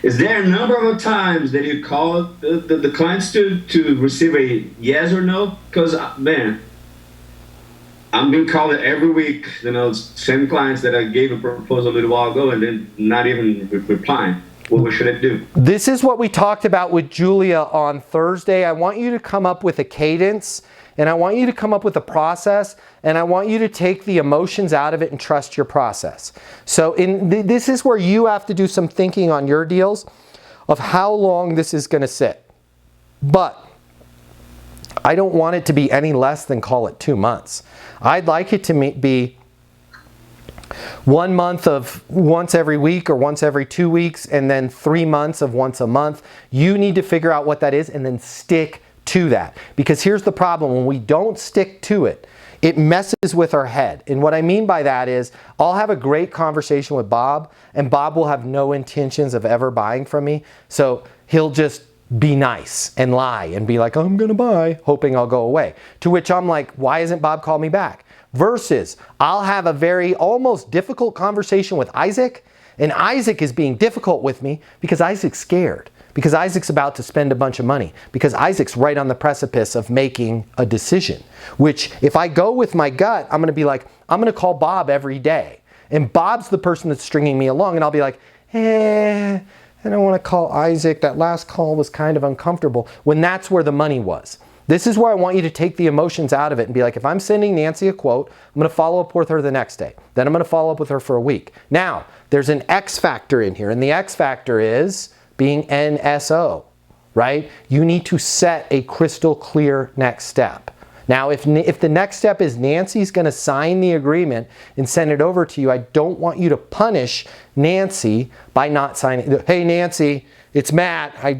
Is there a number of times that you call the clients to receive a yes or no? Because, man, I'm being called every week, same clients that I gave a proposal a little while ago and then not even replying. What should I do? This is what we talked about with Julia on Thursday. I want you to come up with a cadence, and I want you to come up with a process, and I want you to take the emotions out of it and trust your process. So this is where you have to do some thinking on your deals of how long this is going to sit. But I don't want it to be any less than, call it, 2 months. I'd like it to be 1 month of once every week or once every 2 weeks, and then 3 months of once a month. You need to figure out what that is and then stick to that. Because here's the problem: when we don't stick to it, it messes with our head. And what I mean by that is, I'll have a great conversation with Bob, and Bob will have no intentions of ever buying from me. So he'll just be nice and lie and be like, I'm going to buy, hoping I'll go away. To which I'm like, why isn't Bob calling me back? Versus, I'll have a very almost difficult conversation with Isaac, and Isaac is being difficult with me because Isaac's scared. Because Isaac's about to spend a bunch of money. Because Isaac's right on the precipice of making a decision. Which, if I go with my gut, I'm going to be like, I'm going to call Bob every day. And Bob's the person that's stringing me along, and I'll be like, I don't want to call Isaac. That last call was kind of uncomfortable. When that's where the money was. This is where I want you to take the emotions out of it and be like, if I'm sending Nancy a quote, I'm going to follow up with her the next day. Then I'm going to follow up with her for a week. Now, there's an X factor in here, and the X factor is being NSO, right? You need to set a crystal clear next step. Now, if the next step is Nancy's going to sign the agreement and send it over to you, I don't want you to punish Nancy by not signing. Hey, Nancy, it's Matt. I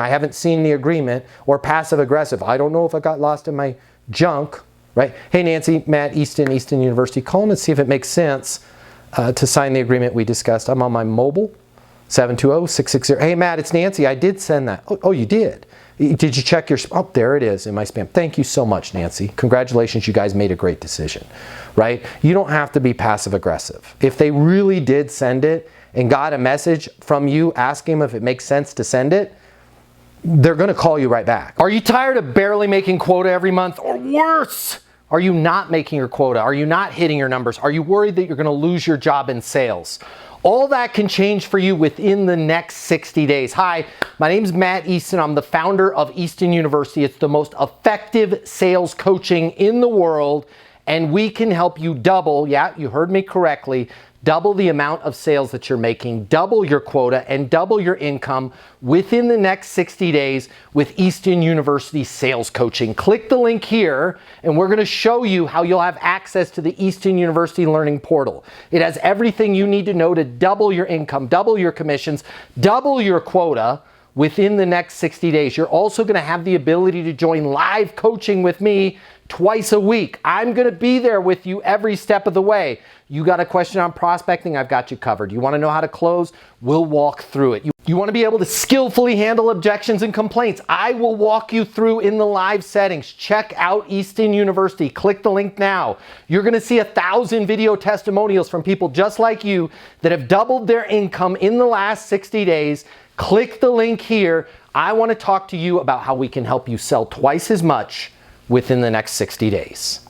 haven't seen the agreement. Or passive aggressive. I don't know if I got lost in my junk, right? Hey, Nancy, Matt Easton, Easton University. Call him and see if it makes sense to sign the agreement we discussed. I'm on my mobile, 720-660. Hey, Matt, it's Nancy. I did send that. Oh, you did? Did you check your, oh, there it is in my spam. Thank you so much, Nancy. Congratulations, you guys made a great decision, right? You don't have to be passive aggressive. If they really did send it and got a message from you asking them if it makes sense to send it, they're going to call you right back. Are you tired of barely making quota every month, or worse? Are you not making your quota? Are you not hitting your numbers? Are you worried that you're going to lose your job in sales? All that can change for you within the next 60 days. Hi, my name is Matt Easton. I'm the founder of Easton University. It's the most effective sales coaching in the world, and we can help you double, yeah, you heard me correctly, double the amount of sales that you're making, double your quota, and double your income within the next 60 days with Easton University Sales Coaching. Click the link here, and we're going to show you how you'll have access to the Easton University Learning Portal. It has everything you need to know to double your income, double your commissions, double your quota within the next 60 days. You're also going to have the ability to join live coaching with me twice a week. I'm going to be there with you every step of the way. You got a question on prospecting? I've got you covered. You want to know how to close? We'll walk through it. You want to be able to skillfully handle objections and complaints? I will walk you through in the live settings. Check out Easton University. Click the link now. You're going to see 1,000 video testimonials from people just like you that have doubled their income in the last 60 days. Click the link here. I want to talk to you about how we can help you sell twice as much within the next 60 days.